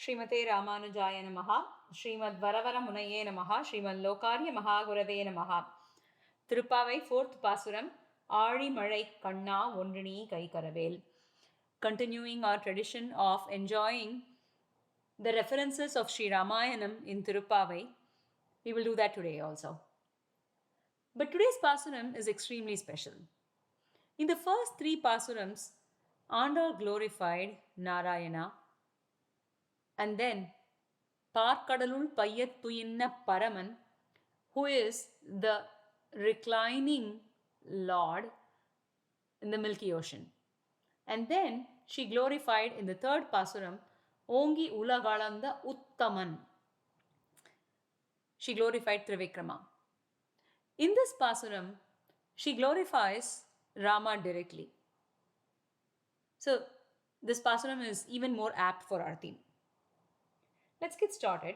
Smt. Ramanujaya Namaha, Srimad Varavara Munaye Namaha, Srimad Lokarya Mahagurave Namaha. Thiruppavai 4th Pasuram, AazhiMazhai Kanna Ondrini Kai Karavel. Continuing our tradition of enjoying the references of Sri Ramayanam in Thiruppavai, we will do that today also. But today's Pasuram is extremely special. In the first 3 Pasurams, Andal glorified Narayana, and then Parkadalul Payyat Tuyinna Paraman, who is the reclining Lord in the Milky Ocean. And then she glorified in the 3rd Pasuram, Ongi Ulagalanda Uttaman. She glorified Trivikrama. In this Pasuram, she glorifies Rama directly. So, this Pasuram is even more apt for our theme. Let's get started.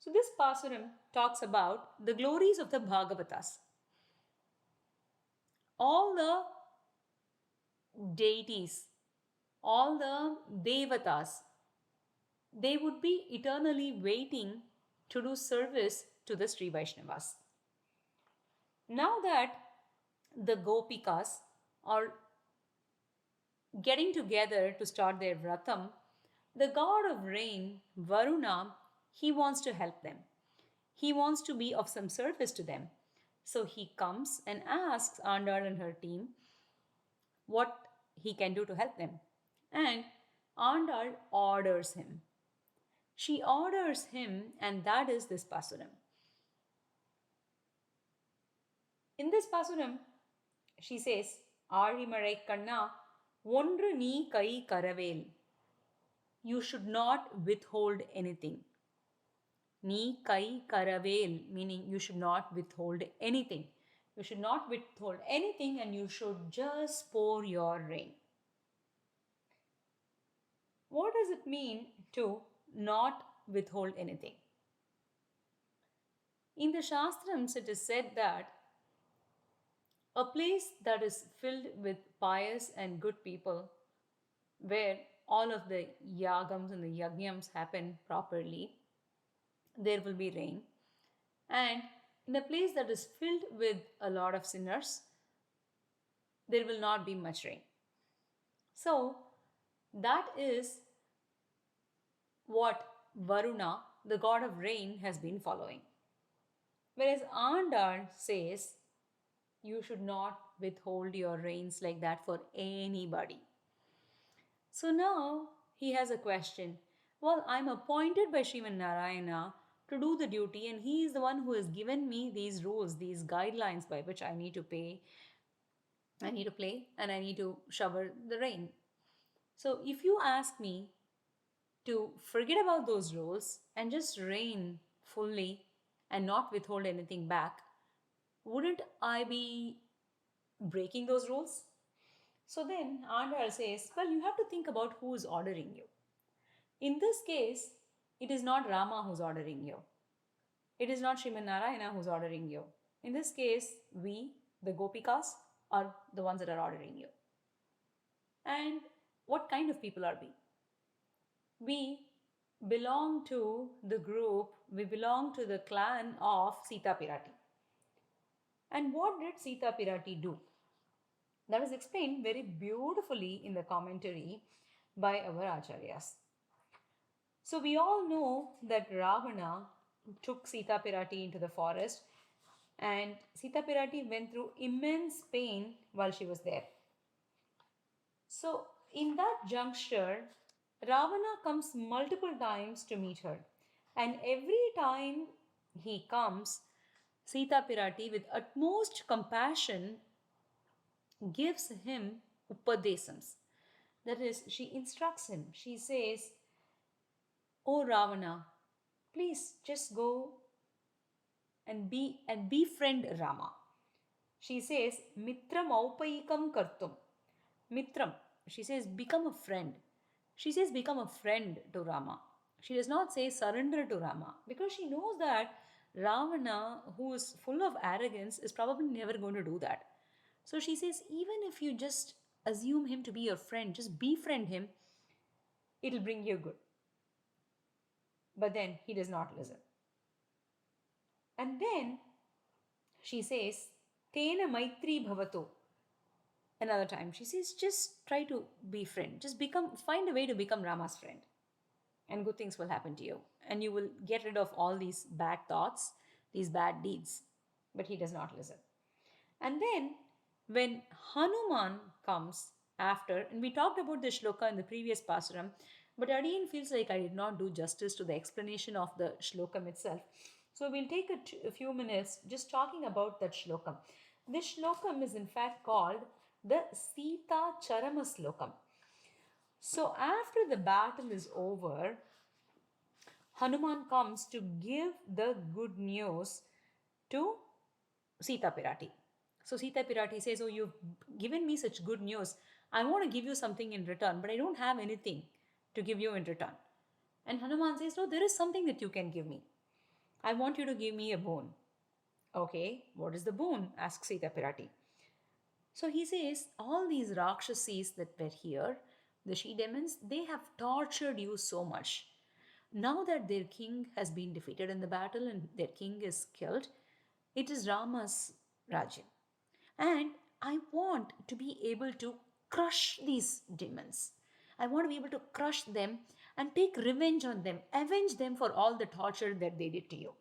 So, this Pasuram talks about the glories of the Bhagavatas. All the deities, all the Devatas, they would be eternally waiting to do service to the Sri Vaishnavas. Now that the Gopikas are getting together to start their vratam, the god of rain, Varuna, he wants to help them. He wants to be of some service to them. So he comes and asks Andal and her team what he can do to help them. And Andal orders him. She orders him, and that is this Pasuram. In this Pasuram, she says, AazhiMazhai Kanna, Ondru Nee Kai Karavel. You should not withhold anything. Nee Kai Karavel, meaning you should not withhold anything. You should not withhold anything, and you should just pour your rain. What does it mean to not withhold anything? In the Shastrams, it is said that a place that is filled with pious and good people, where all of the yagams and the yajnams happen properly, there will be rain. And in a place that is filled with a lot of sinners, there will not be much rain. So, that is what Varuna, the god of rain, has been following. Whereas Andal says, you should not withhold your rains like that for anybody. So now he has a question. Well, I'm appointed by Sriman Narayana to do the duty, and he is the one who has given me these rules, these guidelines by which I need to play, and I need to shower the rain. So if you ask me to forget about those rules and just rain fully and not withhold anything back, wouldn't I be breaking those rules? So then Andal says, well, you have to think about who is ordering you. In this case, it is not Rama who's ordering you. It is not Sriman Narayana who's ordering you. In this case, we, the Gopikas, are the ones that are ordering you. And what kind of people are we? We belong to the group, we belong to the clan of Sita Pirati. And what did Sita Pirati do? That is explained very beautifully in the commentary by our Acharyas. So we all know that Ravana took Sita Pirati into the forest, and Sita Pirati went through immense pain while she was there. So in that juncture, Ravana comes multiple times to meet her, and every time he comes, Sita Pirati, with utmost compassion, gives him upadesams. That is, she instructs him. She says, "Oh Ravana, please just go and befriend Rama." She says, "Mitram aupaikam kartum." Mitram. She says, become a friend. She says, become a friend to Rama. She does not say surrender to Rama, because she knows that Ravana, who is full of arrogance, is probably never going to do that. So she says, even if you just assume him to be your friend, just befriend him, it'll bring you good. But then he does not listen. And then she says, Tena Maitri Bhavato. Another time she says, just try to be friend. Just find a way to become Rama's friend. And good things will happen to you. And you will get rid of all these bad thoughts, these bad deeds. But he does not listen. And then when Hanuman comes after, and we talked about the shloka in the previous pasuram, but again feels like I did not do justice to the explanation of the shlokam itself. So we'll take a few minutes just talking about that shlokam. This shlokam is in fact called the Sita Charama Slokam. So after the battle is over, Hanuman comes to give the good news to Sita Pirati. So Sita Pirati says, oh, you've given me such good news. I want to give you something in return, but I don't have anything to give you in return. And Hanuman says, no, there is something that you can give me. I want you to give me a boon. Okay, what is the boon? Asks Sita Pirati. So he says, all these Rakshasis that were here, the she-demons, they have tortured you so much. Now that their king has been defeated in the battle and their king is killed, it is Rama's Rajya. And I want to be able to crush these demons. I want to be able to crush them and take revenge on them, avenge them for all the torture that they did to you.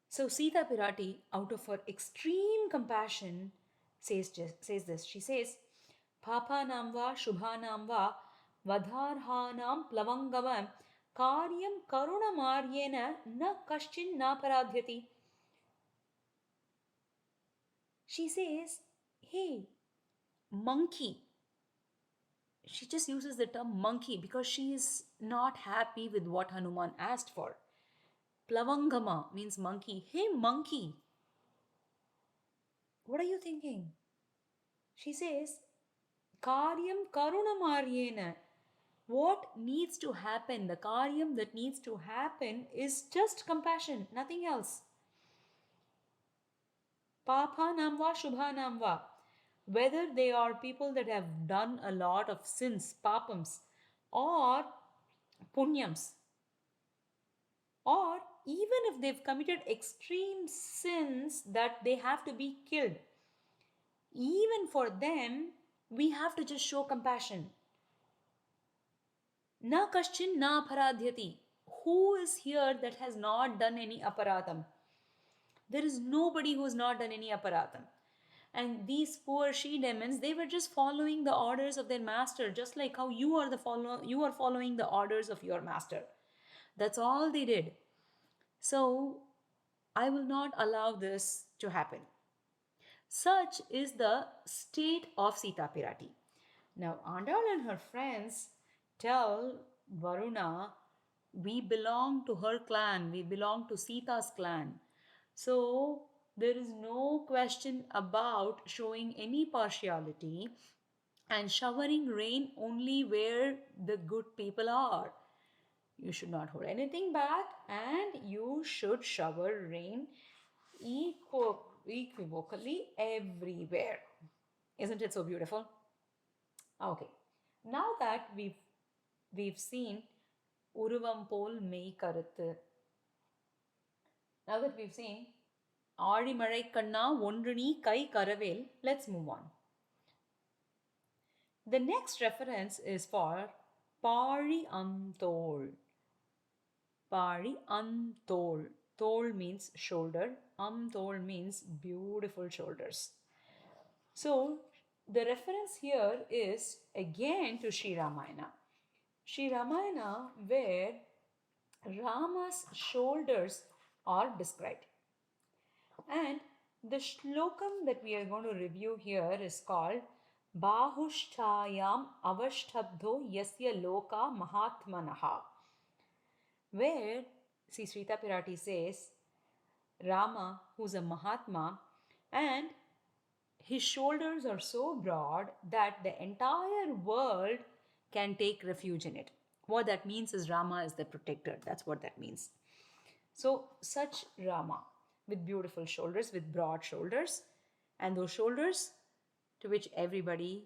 So Sita Pirati, out of her extreme compassion, says this. She says, Papanam va shubhanam va vadharhanam plavangavam karyam karunamaryena na kaschin na paradhyati. She says, hey, monkey. She just uses the term monkey because she is not happy with what Hanuman asked for. Plavangama means monkey. Hey, monkey. What are you thinking? She says, Karyam karunamaryena. What needs to happen, the karyam that needs to happen is just compassion, nothing else. Papanam va shubhanam va. Whether they are people that have done a lot of sins, papams, or punyams, or even if they've committed extreme sins that they have to be killed, even for them, we have to just show compassion. Na kaschin na aparadhyati. Who is here that has not done any aparadham? There is nobody who has not done any aparadham. And these poor she-demons, they were just following the orders of their master, just like how you are following the orders of your master. That's all they did. So I will not allow this to happen. Such is the state of Sita Pirati. Now Andal and her friends tell Varuna, we belong to her clan, we belong to Sita's clan. So there is no question about showing any partiality and showering rain only where the good people are. You should not hold anything back and you should shower rain equivocally everywhere. Isn't it so beautiful? Okay. Now that we've seen Uruvam pol mei karuthu. Now that we've seen AazhiMazhai kanna ondrini kai karavel, let's move on. The next reference is for Pari Antol. Pari Antol. Tol means shoulder. Antol means beautiful shoulders. So the reference here is again to Sri Ramayana. Sri Ramayana where Rama's shoulders are described. And the shlokam that we are going to review here is called Bahushchayam Avashtabdho Yasya Loka Mahatmanaha, where Sita Pirati says Rama, who's a Mahatma, and his shoulders are so broad that the entire world can take refuge in it. What that means is Rama is the protector. That's what that means. So such Rama with beautiful shoulders, with broad shoulders, and those shoulders to which everybody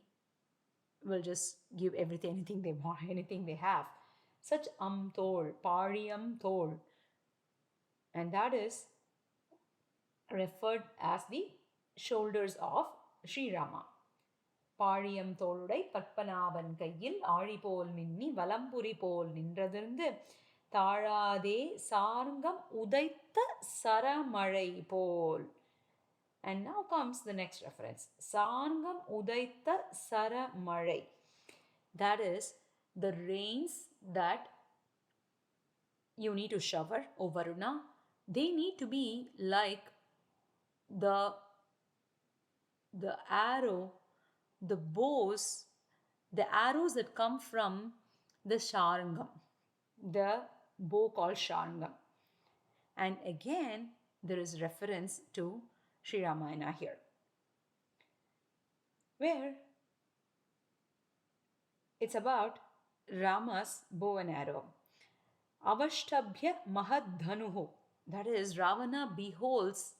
will just give everything, anything they want, anything they have. such thol, pariyam thol, and that is referred as the shoulders of Sri Rama. பாழியம் தோளுடை Padmanabhan கையில் ஆழிபோல் மின்னி வலம்புரி போல் நின்றதிர்ந்து தாழாதே சார்ங்கம் உதைத்த சரமழை போல். And now comes the next reference. Sarngam udaita saramazhai. That is the rains that you need to shower, O Varuna. They need to be like the arrow, the bows, the arrows that come from the Sharangam, the bow called Sharangam. And again, there is reference to Sri Ramayana here, where it's about Rama's bow and arrow. Avashtabhya mahadhanuhu. That is, Ravana beholds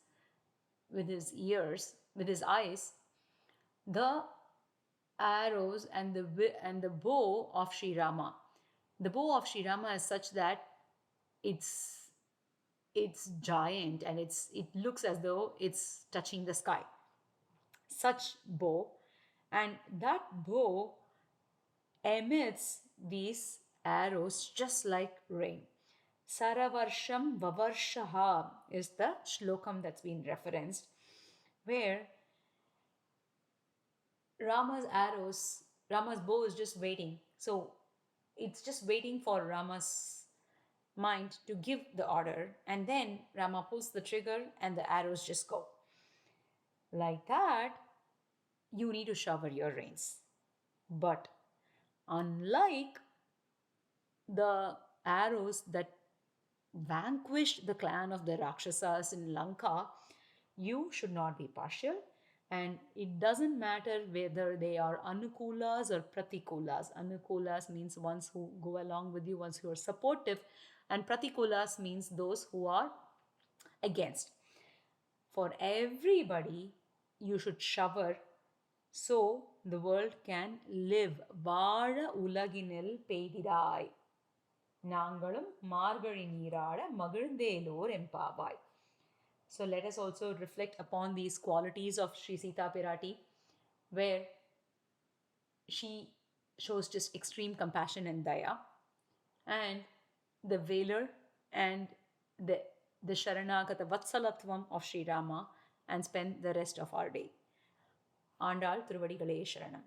with his ears, with his eyes, the arrows and the bow of Sri Rama. The bow of Sri Rama is such that it's giant and it looks as though it's touching the sky. Such bow, and that bow emits these arrows just like rain. Saravarsham Vavarshaha is the shlokam that's been referenced, where Rama's bow is just waiting. So it's just waiting for Rama's mind to give the order, and then Rama pulls the trigger and the arrows just go. Like that, you need to shower your rains. But unlike the arrows that vanquished the clan of the Rakshasas in Lanka, you should not be partial. And it doesn't matter whether they are anukulas or pratikulas. Anukulas means ones who go along with you, ones who are supportive, and pratikulas means those who are against. For everybody, you should shower so the world can live. Vaழ உலகினில் பெய்திடாய் நாங்களும் மார்கழி நீராட மகிழ்ந்தேலோர் எம்பாவாய். So let us also reflect upon these qualities of Sri Sita Pirati, where she shows just extreme compassion and daya, and the valor and the Sharanagata Vatsalatvam of Sri Rama, and spend the rest of our day. Andal Thiruvadigalai Sharanam.